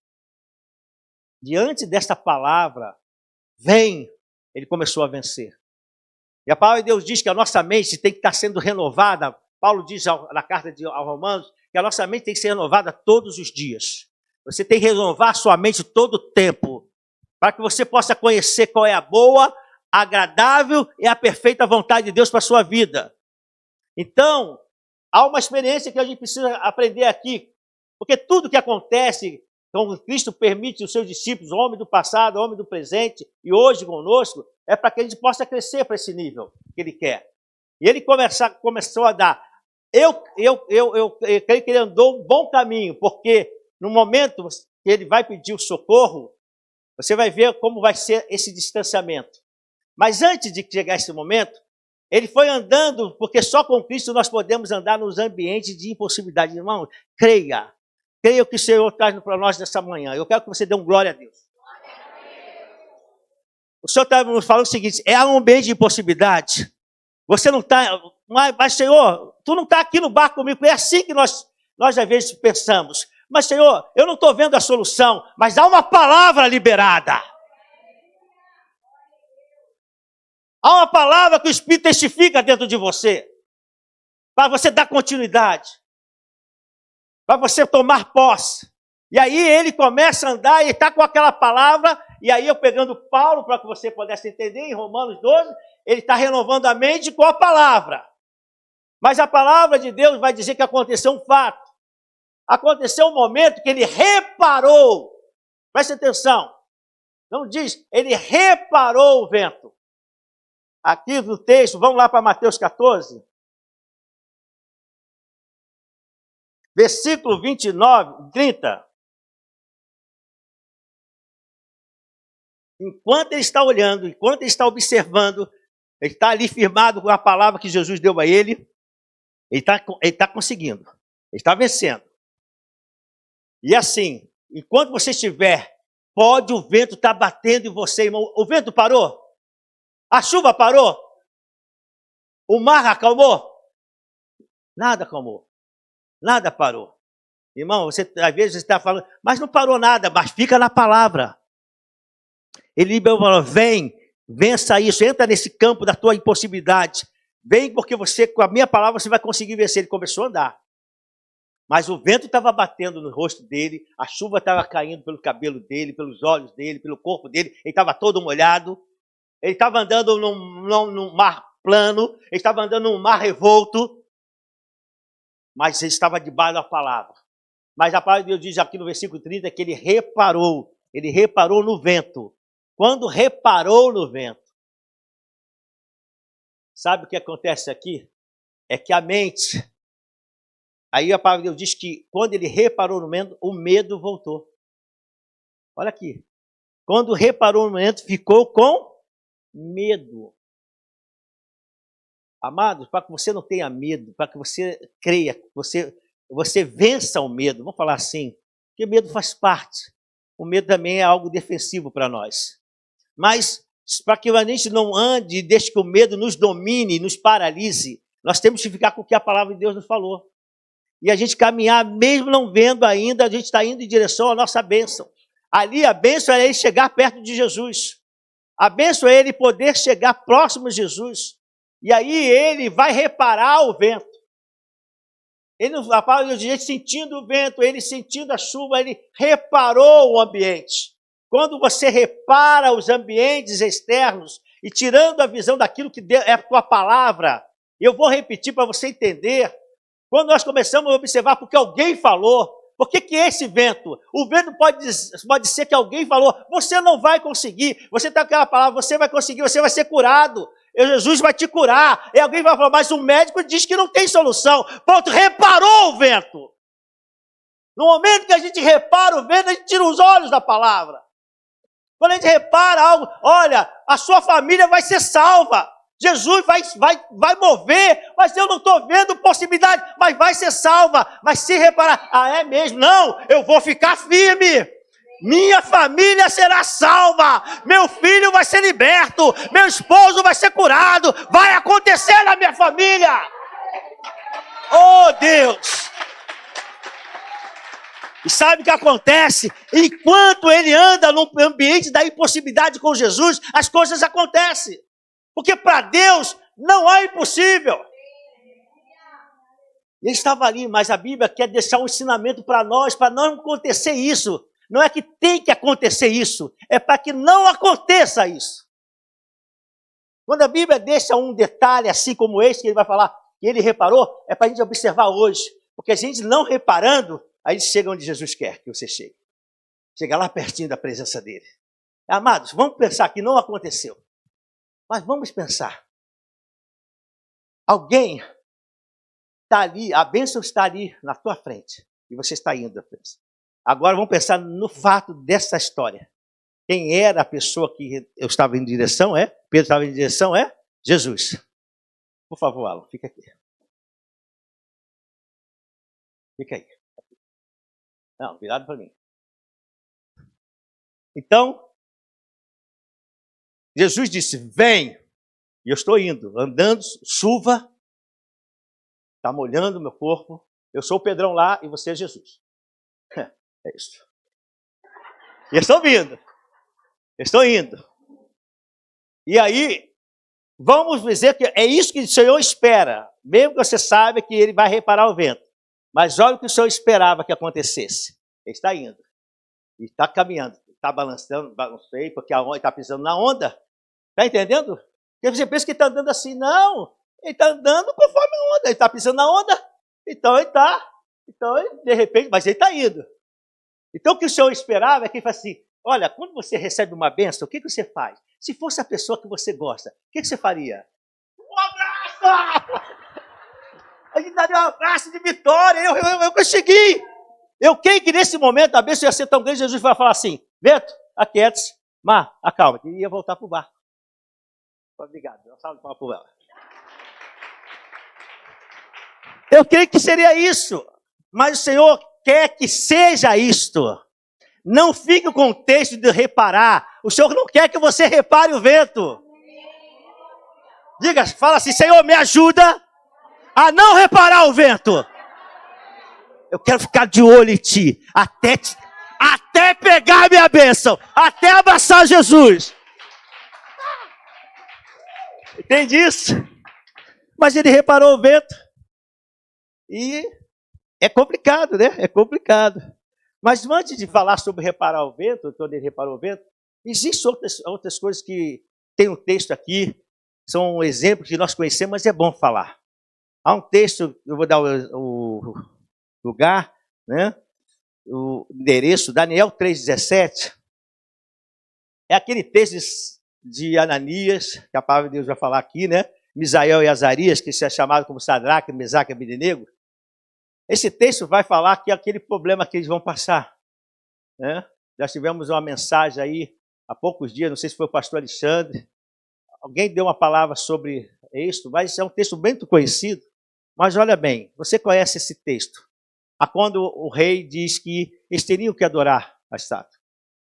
Diante desta palavra, vem, ele começou a vencer. E a palavra de Deus diz que a nossa mente tem que estar sendo renovada. Paulo diz na carta aos Romanos que a nossa mente tem que ser renovada todos os dias. Você tem que renovar a sua mente todo o tempo, para que você possa conhecer qual é a boa, agradável e a perfeita vontade de Deus para a sua vida. Então, há uma experiência que a gente precisa aprender aqui, porque tudo que acontece, então Cristo permite os seus discípulos, homem do passado, homem do presente e hoje conosco, é para que a gente possa crescer para esse nível que ele quer. E ele começou a dar. Eu creio que ele andou um bom caminho, porque no momento que ele vai pedir o socorro, você vai ver como vai ser esse distanciamento. Mas antes de chegar esse momento, ele foi andando, porque só com Cristo nós podemos andar nos ambientes de impossibilidade. Irmão, creia o que o Senhor traz para nós nessa manhã. Eu quero que você dê um glória a Deus. O Senhor está nos falando o seguinte, é um ambiente de impossibilidade. Você não está, mas Senhor, tu não está aqui no barco comigo. É assim que nós às vezes pensamos. Mas Senhor, eu não estou vendo a solução, mas há uma palavra liberada. Há uma palavra que o Espírito testifica dentro de você, para você dar continuidade, para você tomar posse. E aí ele começa a andar e está com aquela palavra, e aí eu pegando Paulo, para que você pudesse entender, em Romanos 12, ele está renovando a mente com a palavra. Mas a palavra de Deus vai dizer que aconteceu um fato. Aconteceu um momento que ele reparou. Preste atenção. Não diz, ele reparou o vento. Aqui no texto, vamos lá para Mateus 14. Versículo 29, 30. Enquanto ele está olhando, enquanto ele está observando, ele está ali firmado com a palavra que Jesus deu a ele, ele está conseguindo, ele está vencendo. E assim, enquanto você estiver, pode o vento estar batendo em você, irmão. O vento parou? A chuva parou? O mar acalmou? Nada acalmou. Nada parou. Irmão, você às vezes está falando, mas não parou nada, mas fica na palavra. Ele falou, vem, vença isso, entra nesse campo da tua impossibilidade. Vem porque você, com a minha palavra, você vai conseguir vencer. Ele começou a andar. Mas o vento estava batendo no rosto dele, a chuva estava caindo pelo cabelo dele, pelos olhos dele, pelo corpo dele, ele estava todo molhado. Ele estava andando num mar plano, ele estava andando num mar revolto, mas ele estava debaixo da palavra. Mas a palavra de Deus diz aqui no versículo 30 que ele reparou no vento. Quando reparou no vento, Sabe o que acontece aqui? É que a mente, aí a palavra de Deus diz que quando ele reparou no medo, o medo voltou. Olha aqui. Quando reparou no medo, ficou com medo. Amados, para que você não tenha medo, para que você creia, que você vença o medo, vamos falar assim, porque medo faz parte. O medo também é algo defensivo para nós. Mas, para que a gente não ande e deixe que o medo nos domine, nos paralise, nós temos que ficar com o que a palavra de Deus nos falou. E a gente caminhar, mesmo não vendo ainda, a gente está indo em direção à nossa bênção. Ali a bênção é ele chegar perto de Jesus. A bênção é ele poder chegar próximo de Jesus. E aí ele vai reparar o vento. A palavra de Deus, sentindo o vento, ele sentindo a chuva, ele reparou o ambiente. Quando você repara os ambientes externos e tirando a visão daquilo que é a tua palavra, eu vou repetir para você entender. Quando nós começamos a observar porque alguém falou, por que é esse vento? O vento pode ser que alguém falou, você não vai conseguir, você está com aquela palavra, você vai conseguir, você vai ser curado, Jesus vai te curar. E alguém vai falar, mas o médico diz que não tem solução. Ponto, reparou o vento. No momento que a gente repara o vento, a gente tira os olhos da palavra. Quando a gente repara algo, olha, a sua família vai ser salva. Jesus vai mover, mas eu não estou vendo possibilidade, mas vai ser salva. Mas se reparar, é mesmo? Não, eu vou ficar firme. Minha família será salva, meu filho vai ser liberto, meu esposo vai ser curado, vai acontecer na minha família. Oh, Deus! E sabe o que acontece? Enquanto ele anda no ambiente da impossibilidade com Jesus, as coisas acontecem. Porque para Deus não é impossível. Ele estava ali, mas a Bíblia quer deixar um ensinamento para nós, para não acontecer isso. Não é que tem que acontecer isso, é para que não aconteça isso. Quando a Bíblia deixa um detalhe assim como esse, que ele vai falar, que ele reparou, é para a gente observar hoje. Porque a gente não reparando, aí chega onde Jesus quer que você chegue. Chega lá pertinho da presença dele. Amados, vamos pensar que não aconteceu. Mas vamos pensar. Alguém está ali, a bênção está ali na tua frente. E você está indo. Agora vamos pensar no fato dessa história. Quem era a pessoa que eu estava em direção? Pedro estava em direção? Jesus. Por favor, Alan, fica aqui. Fica aí. Não, virado para mim. Então, Jesus disse, vem. E eu estou indo, andando, chuva, está molhando o meu corpo. Eu sou o Pedrão lá e você é Jesus. É isso. E eu estou vindo. Eu estou indo. E aí, vamos dizer que é isso que o Senhor espera. Mesmo que você saiba que ele vai reparar o vento. Mas olha o que o Senhor esperava que acontecesse. Ele está indo. E está caminhando. Está balançando, não sei, porque a onda está pisando na onda. Está entendendo? Porque você pensa que está andando assim. Não. Ele está andando conforme a onda. Ele está pisando na onda. Então ele está. Então, de repente, mas ele está indo. Então, o que o Senhor esperava é que ele falasse assim, olha, quando você recebe uma bênção, o que você faz? Se fosse a pessoa que você gosta, o que você faria? Um abraço! A gente daria um abraço de vitória, eu consegui! Eu creio que nesse momento a bênção ia ser tão grande, Jesus vai falar assim, vento, aquiete-se, mar, acalma, e ia voltar para o barco. Obrigado, eu salve para o ela. Eu creio que seria isso, mas o Senhor quer que seja isto. Não fique com o texto de reparar. O Senhor não quer que você repare o vento. Diga, fala assim, Senhor, me ajuda a não reparar o vento. Eu quero ficar de olho em ti, até pegar a minha bênção, até abraçar Jesus. Entende isso? Mas ele reparou o vento. E é complicado, né? É complicado. Mas antes de falar sobre reparar o vento, quando ele reparou o vento, existem outras coisas que tem um texto aqui, são exemplos que nós conhecemos, mas é bom falar. Há um texto, eu vou dar o lugar, né? O endereço, Daniel 3,17. É aquele texto de Ananias, que a palavra de Deus vai falar aqui, né? Misael e Azarias, que é chamado como Sadraque, Mesaque e Abednego, esse texto vai falar que é aquele problema que eles vão passar, né? Já tivemos uma mensagem aí há poucos dias, não sei se foi o pastor Alexandre, alguém deu uma palavra sobre isso, mas é um texto bem conhecido. Mas olha bem, você conhece esse texto? Quando o rei diz que eles teriam que adorar a estátua.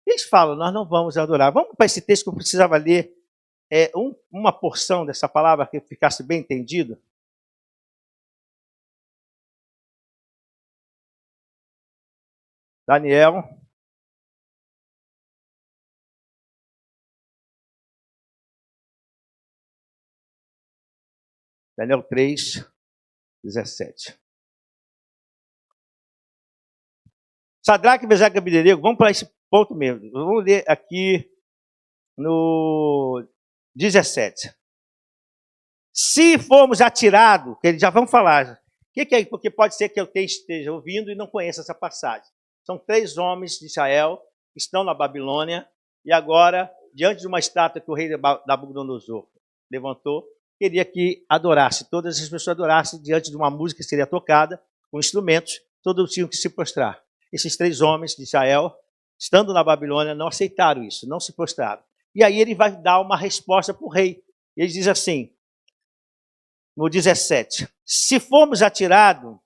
Eles falam, nós não vamos adorar. Vamos para esse texto que eu precisava ler uma porção dessa palavra que ficasse bem entendido. Daniel. Daniel 3, 17. Sadraque, Mesaque e Abednego, vamos para esse ponto mesmo. Vamos ler aqui no 17. Se formos atirados, que eles já vão falar, o que é? Porque pode ser que eu esteja ouvindo e não conheça essa passagem. São 3 homens de Israel que estão na Babilônia e agora, diante de uma estátua que o rei Nabucodonosor levantou, queria que adorasse, todas as pessoas adorassem diante de uma música que seria tocada, com instrumentos, todos tinham que se prostrar. Esses 3 homens de Israel, estando na Babilônia, não aceitaram isso, não se prostraram. E aí ele vai dar uma resposta para o rei. Ele diz assim, no 17, se formos atirados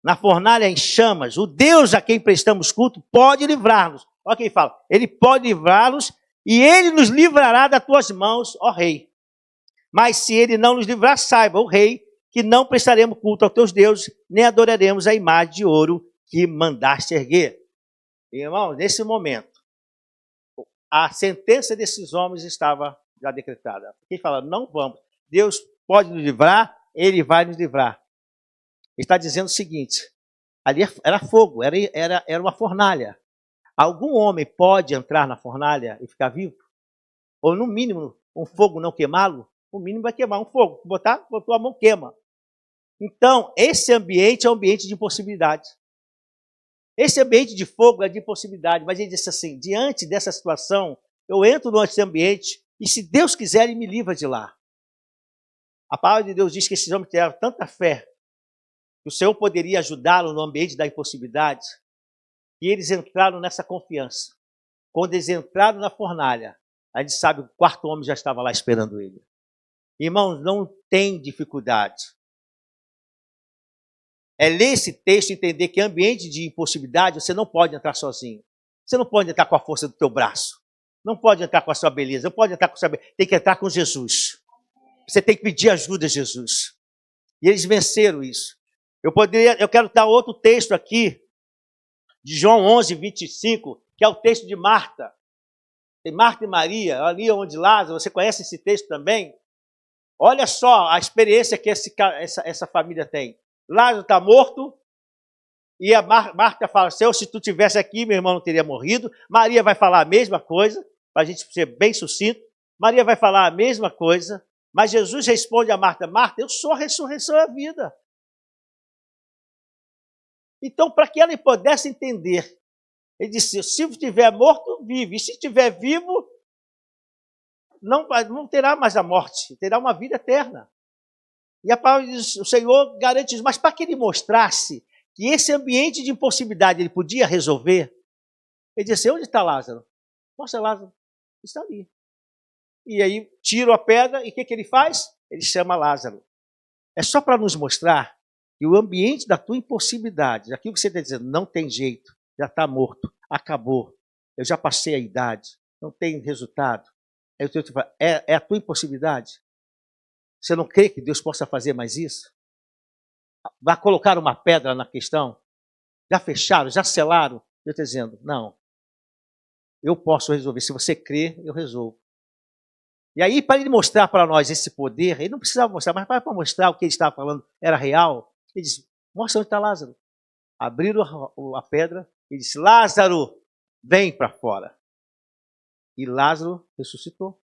na fornalha em chamas, o Deus a quem prestamos culto pode livrar-nos. Olha o que ele fala, ele pode livrá-los e ele nos livrará das tuas mãos, ó rei. Mas se ele não nos livrar, saiba, o rei, que não prestaremos culto aos teus deuses, nem adoraremos a imagem de ouro que mandaste erguer. Irmão, nesse momento, a sentença desses homens estava já decretada. Quem fala, não vamos, Deus pode nos livrar, ele vai nos livrar. Ele está dizendo o seguinte, ali era fogo, era uma fornalha. Algum homem pode entrar na fornalha e ficar vivo? Ou no mínimo, um fogo não queimá-lo? O mínimo vai queimar um fogo. Botou a mão, queima. Então, esse ambiente é um ambiente de impossibilidade. Esse ambiente de fogo é de impossibilidade. Mas ele disse assim, diante dessa situação, eu entro nesse ambiente e se Deus quiser, ele me livra de lá. A palavra de Deus diz que esses homens tiveram tanta fé que o Senhor poderia ajudá-los no ambiente da impossibilidade e eles entraram nessa confiança. Quando eles entraram na fornalha, a gente sabe que o 4º homem já estava lá esperando ele. Irmãos, não tem dificuldade. É ler esse texto e entender que ambiente de impossibilidade você não pode entrar sozinho. Você não pode entrar com a força do teu braço. Não pode entrar com a sua beleza. Não pode entrar com a sua beleza. Tem que entrar com Jesus. Você tem que pedir ajuda a Jesus. E eles venceram isso. Eu quero dar outro texto aqui, de João 11, 25, que é o texto de Marta. Tem Marta e Maria, ali onde Lázaro, você conhece esse texto também? Olha só a experiência que essa família tem. Lázaro está morto, e a Marta fala, Senhor, se tu estivesse aqui, meu irmão não teria morrido. Maria vai falar a mesma coisa, para a gente ser bem sucinto. Maria vai falar a mesma coisa, mas Jesus responde a Marta, Marta, eu sou a ressurreição e a vida. Então, para que ela pudesse entender, ele disse, se estiver morto, vive. E se estiver vivo, não terá mais a morte, terá uma vida eterna. E a palavra diz, o Senhor garante isso. Mas para que ele mostrasse que esse ambiente de impossibilidade ele podia resolver, ele disse, onde está Lázaro? Mostra Lázaro. Está ali. E aí tira a pedra e o que ele faz? Ele chama Lázaro. É só para nos mostrar que o ambiente da tua impossibilidade, aquilo que você está dizendo, não tem jeito, já está morto, acabou, eu já passei a idade, não tem resultado. É a tua impossibilidade? Você não crê que Deus possa fazer mais isso? Vai colocar uma pedra na questão? Já fecharam, já selaram? Eu estou dizendo, não, eu posso resolver, se você crê, eu resolvo. E aí, para ele mostrar para nós esse poder, ele não precisava mostrar, mas para mostrar o que ele estava falando era real, ele disse, mostra onde está Lázaro. Abriram a pedra e disse, Lázaro, vem para fora. E Lázaro ressuscitou,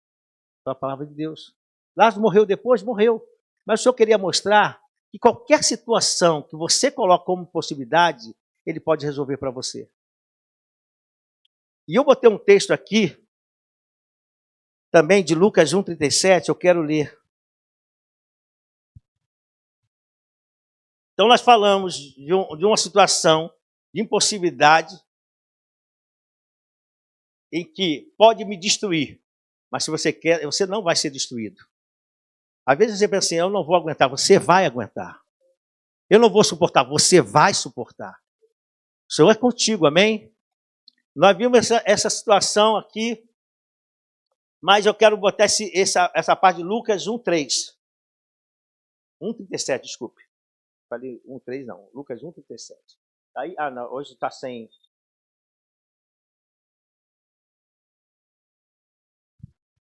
pela palavra de Deus. Lázaro morreu depois? Morreu. Mas o Senhor queria mostrar que qualquer situação que você coloca como possibilidade, ele pode resolver para você. E eu botei um texto aqui, também de Lucas 1,37, eu quero ler. Então nós falamos de uma situação de impossibilidade em que pode me destruir, mas se você quer, você não vai ser destruído. Às vezes você pensa assim, eu não vou aguentar, você vai aguentar. Eu não vou suportar, você vai suportar. O Senhor é contigo, amém? Nós vimos essa situação aqui, mas eu quero botar essa parte de Lucas 1:3. 1:37, desculpe. Falei 1:3 não, Lucas 1:37. Aí, não, hoje está sem...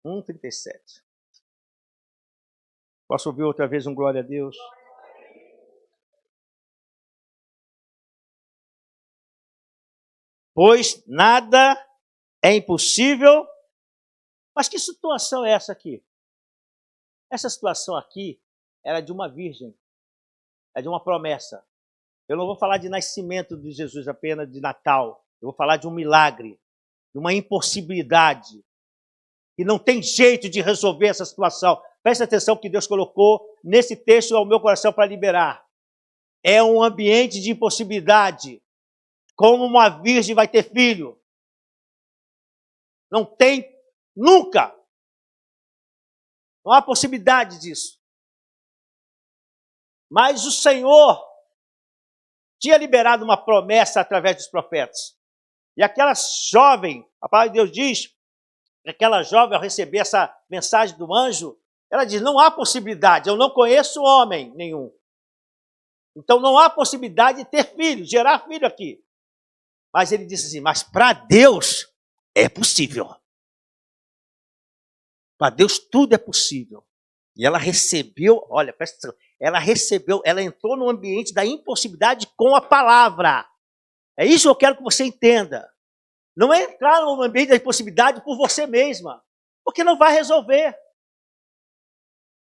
Um 37. Posso ouvir outra vez um glória a Deus? Pois nada é impossível. Mas que situação é essa aqui? Essa situação aqui era de uma virgem. É de uma promessa. Eu não vou falar de nascimento de Jesus apenas, de Natal. Eu vou falar de um milagre, de uma impossibilidade. E não tem jeito de resolver essa situação. Preste atenção que Deus colocou nesse texto ao meu coração para liberar. É um ambiente de impossibilidade. Como uma virgem vai ter filho? Não tem nunca. Não há possibilidade disso. Mas o Senhor tinha liberado uma promessa através dos profetas. E aquela jovem, a palavra de Deus diz, que aquela jovem, ao receber essa mensagem do anjo, ela diz, não há possibilidade, eu não conheço homem nenhum. Então não há possibilidade de ter filho, gerar filho aqui. Mas ele disse assim, mas para Deus é possível. Para Deus tudo é possível. E ela recebeu, olha, presta atenção, ela entrou no ambiente da impossibilidade com a palavra. É isso que eu quero que você entenda. Não é entrar no ambiente da impossibilidade por você mesma, porque não vai resolver.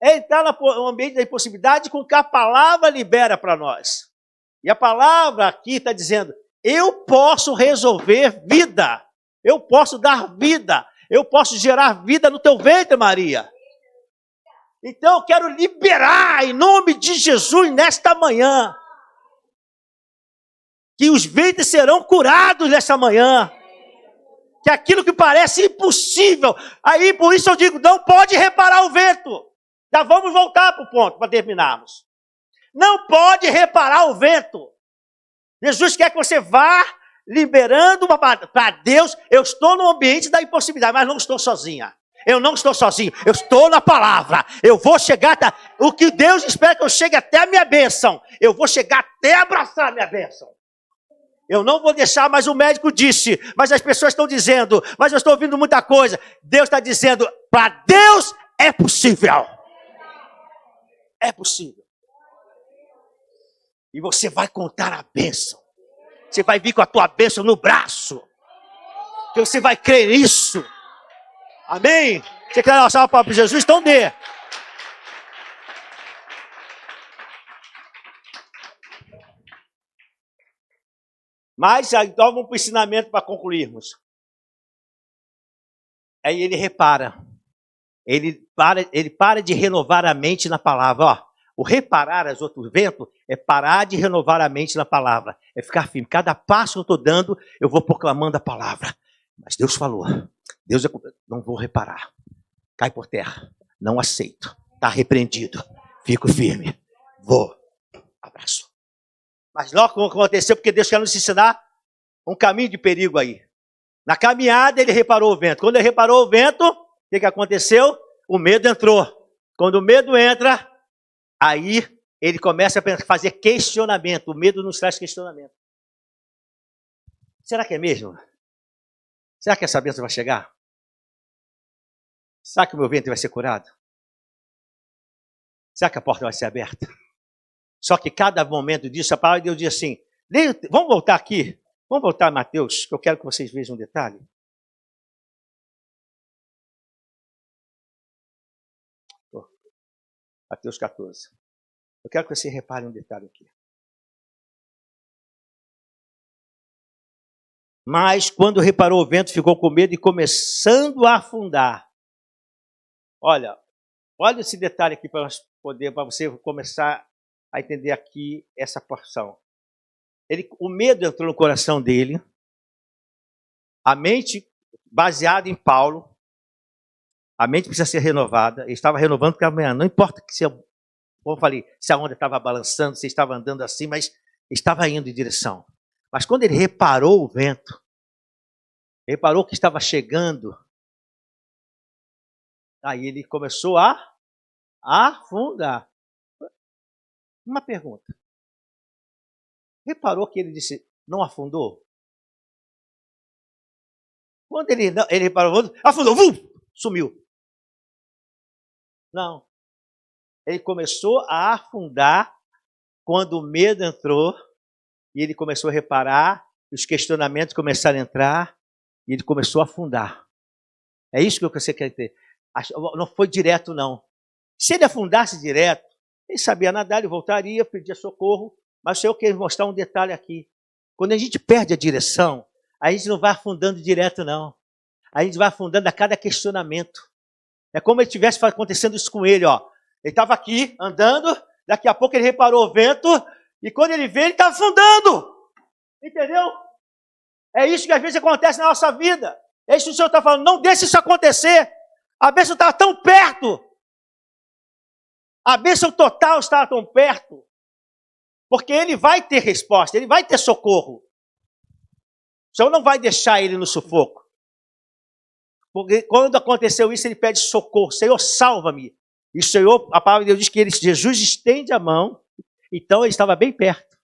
É entrar no ambiente da impossibilidade com o que a palavra libera para nós. E a palavra aqui está dizendo, eu posso resolver vida, eu posso dar vida, eu posso gerar vida no teu ventre, Maria. Então eu quero liberar em nome de Jesus nesta manhã, que os ventres serão curados nesta manhã. Que aquilo que parece impossível, aí por isso eu digo, não pode reparar o vento. Já vamos voltar para o ponto, para terminarmos. Não pode reparar o vento. Jesus quer que você vá liberando para Deus. Eu estou no ambiente da impossibilidade, mas não estou sozinha. Eu não estou sozinho, eu estou na palavra. Eu vou chegar até... O que Deus espera que eu chegue até a minha bênção. Eu vou chegar até abraçar a minha bênção. Eu não vou deixar, mas o médico disse, mas as pessoas estão dizendo, mas eu estou ouvindo muita coisa. Deus está dizendo, para Deus é possível. É possível. E você vai contar a bênção. Você vai vir com a tua bênção no braço. Que você vai crer nisso. Amém? Você quer dar uma salva para Jesus? Então dê. Mas então vamos para o ensinamento para concluirmos. Aí ele repara. Ele para de renovar a mente na palavra. Ó, o reparar as outros ventos é parar de renovar a mente na palavra. É ficar firme. Cada passo que eu estou dando, eu vou proclamando a palavra. Mas Deus falou. Deus não vou reparar. Cai por terra. Não aceito. Está repreendido. Fico firme. Vou. Abraço. Mas logo aconteceu porque Deus quer nos ensinar um caminho de perigo aí. Na caminhada ele reparou o vento. Quando ele reparou o vento, o que aconteceu? O medo entrou. Quando o medo entra, aí ele começa a fazer questionamento. O medo nos traz questionamento. Será que é mesmo? Será que essa bênção vai chegar? Será que o meu ventre vai ser curado? Será que a porta vai ser aberta? Só que cada momento disso, a palavra de Deus diz assim, vamos voltar aqui, vamos voltar a Mateus, que eu quero que vocês vejam um detalhe. Mateus 14. Eu quero que você repare um detalhe aqui. Mas quando reparou o vento, ficou com medo e começando a afundar. Olha esse detalhe aqui para você começar a entender aqui essa porção. O medo entrou no coração dele, a mente, baseada em Paulo, a mente precisa ser renovada. Ele estava renovando porque amanhã, não importa que como eu falei, se a onda estava balançando, se estava andando assim, mas estava indo em direção. Mas quando ele reparou o vento, reparou que estava chegando, aí ele começou a afundar. Uma pergunta. Reparou que ele disse, não afundou? Quando ele reparou, afundou, sumiu. Não. Ele começou a afundar quando o medo entrou e ele começou a reparar, os questionamentos começaram a entrar e ele começou a afundar. É isso que você quer ter. Não foi direto, não. Se ele afundasse direto, ele sabia nadar, ele voltaria, pedia socorro. Mas eu quero mostrar um detalhe aqui. Quando a gente perde a direção, a gente não vai afundando direto, não. A gente vai afundando a cada questionamento. É como se estivesse acontecendo isso com ele, ó. Ele estava aqui, andando, daqui a pouco ele reparou o vento, e quando ele vê, ele está afundando. Entendeu? É isso que às vezes acontece na nossa vida. É isso que o Senhor está falando. Não deixe isso acontecer. A bênção está tão perto. A bênção total está tão perto. Porque ele vai ter resposta, ele vai ter socorro. O Senhor não vai deixar ele no sufoco. Porque quando aconteceu isso, ele pede socorro. Senhor, salva-me. E o Senhor, a palavra de Deus diz que Jesus estende a mão. Então ele estava bem perto.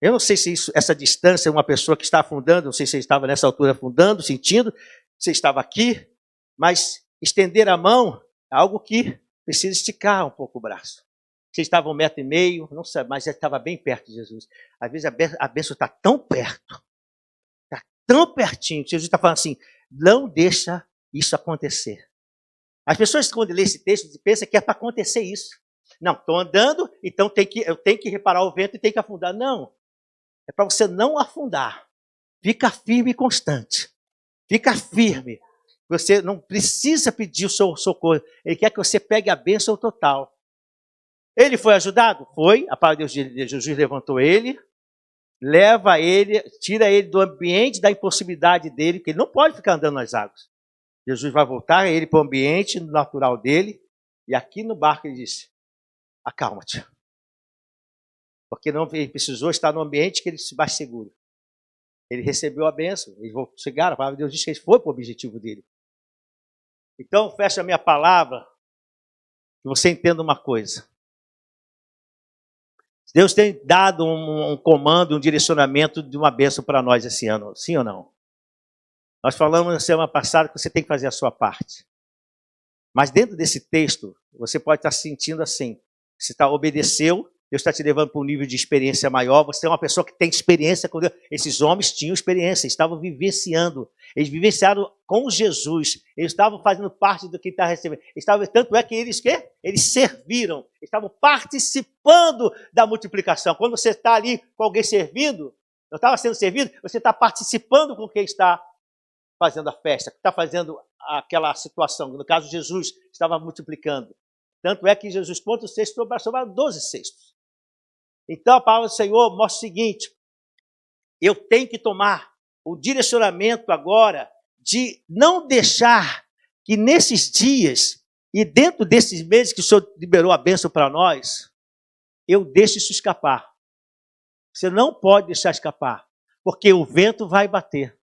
Eu não sei se essa distância, uma pessoa que está afundando, não sei se ele estava nessa altura afundando, sentindo, se estava aqui, mas estender a mão é algo que precisa esticar um pouco o braço. Se estava 1,5 metro, não sei, mas ele estava bem perto de Jesus. Às vezes a bênção está tão perto, está tão pertinho, que Jesus está falando assim, não deixa isso acontecer. As pessoas, quando lê esse texto, pensam que é para acontecer isso. Não, estou andando, então eu tenho que reparar o vento e tenho que afundar. Não, é para você não afundar. Fica firme e constante. Fica firme. Você não precisa pedir o seu socorro. Ele quer que você pegue a bênção total. Ele foi ajudado? Foi. A palavra de Deus, Jesus levantou ele, leva ele, tira ele do ambiente da impossibilidade dele, porque ele não pode ficar andando nas águas. Jesus vai voltar ele para o ambiente natural dele, e aqui no barco ele disse, acalma-te. Porque ele precisou estar no ambiente que ele se mais seguro. Ele recebeu a bênção, eles vão chegar, a palavra de Deus diz que ele foi para o objetivo dele. Então, fecha a minha palavra, que você entenda uma coisa. Deus tem dado um comando, um direcionamento de uma bênção para nós esse ano, sim ou não? Nós falamos na semana passada que você tem que fazer a sua parte. Mas dentro desse texto, você pode estar sentindo assim, você obedeceu, Deus está te levando para um nível de experiência maior, você é uma pessoa que tem experiência com Deus. Esses homens tinham experiência, estavam vivenciando, eles vivenciaram com Jesus, eles estavam fazendo parte do que está recebendo. Tanto é que eles serviram, estavam participando da multiplicação. Quando você está ali com alguém servindo, não estava sendo servido, você está participando com quem está fazendo a festa, que está fazendo aquela situação. No caso, Jesus estava multiplicando. Tanto é que Jesus, quanto cesto, sobraram 12 cestos. Então, a palavra do Senhor mostra o seguinte, eu tenho que tomar o direcionamento agora de não deixar que nesses dias e dentro desses meses que o Senhor liberou a bênção para nós, eu deixe isso escapar. Você não pode deixar escapar, porque o vento vai bater.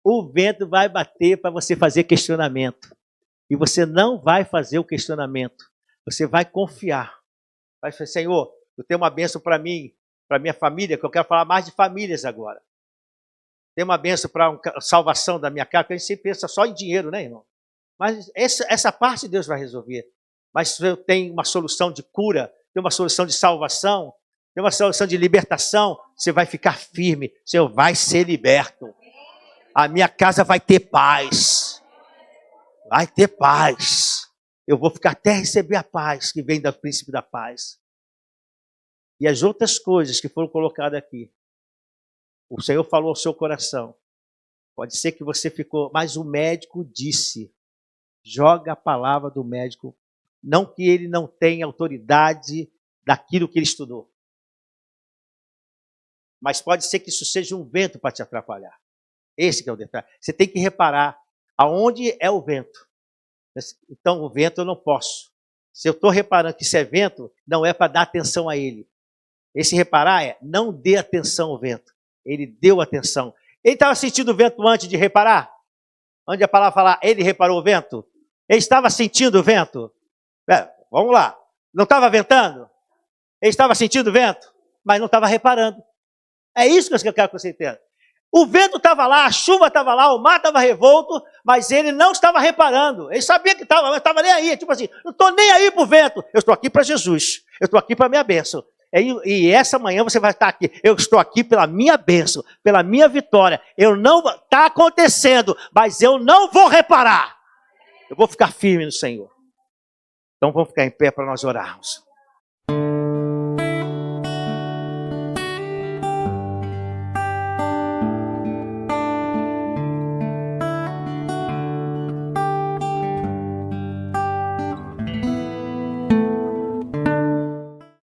O vento vai bater para você fazer questionamento. E você não vai fazer o questionamento. Você vai confiar. Vai falar, Senhor, eu tenho uma bênção para mim, para minha família, que eu quero falar mais de famílias agora. Tem uma bênção para a salvação da minha casa, porque a gente sempre pensa só em dinheiro, né, irmão? Mas essa parte Deus vai resolver. Mas se eu tenho uma solução de cura, tem uma solução de salvação, tem uma solução de libertação, você vai ficar firme, você vai ser liberto. A minha casa vai ter paz. Vai ter paz. Eu vou ficar até receber a paz que vem do príncipe da paz. E as outras coisas que foram colocadas aqui, o Senhor falou ao seu coração. Pode ser que você ficou, mas o médico disse, joga a palavra do médico Não que ele não tenha autoridade daquilo que ele estudou. Mas pode ser que isso seja um vento para te atrapalhar. Esse que é o detalhe. Você tem que reparar aonde é o vento. Então, o vento eu não posso. Se eu estou reparando que isso é vento, não é para dar atenção a ele. Esse reparar é, não dê atenção ao vento. Ele deu atenção. Ele estava sentindo o vento antes de reparar? Onde a palavra fala, ele reparou o vento? Ele estava sentindo o vento? Vamos lá. Não estava ventando? Ele estava sentindo o vento, mas não estava reparando. É isso que eu quero que você entenda. O vento estava lá, a chuva estava lá, o mar estava revolto, mas ele não estava reparando. Ele sabia que estava, mas não estava nem aí. Tipo assim, não estou nem aí para o vento. Eu estou aqui para Jesus. Eu estou aqui para a minha bênção. E essa manhã você vai estar aqui. Eu estou aqui pela minha bênção, pela minha vitória. Está acontecendo, mas eu não vou reparar. Eu vou ficar firme no Senhor. Então vamos ficar em pé para nós orarmos.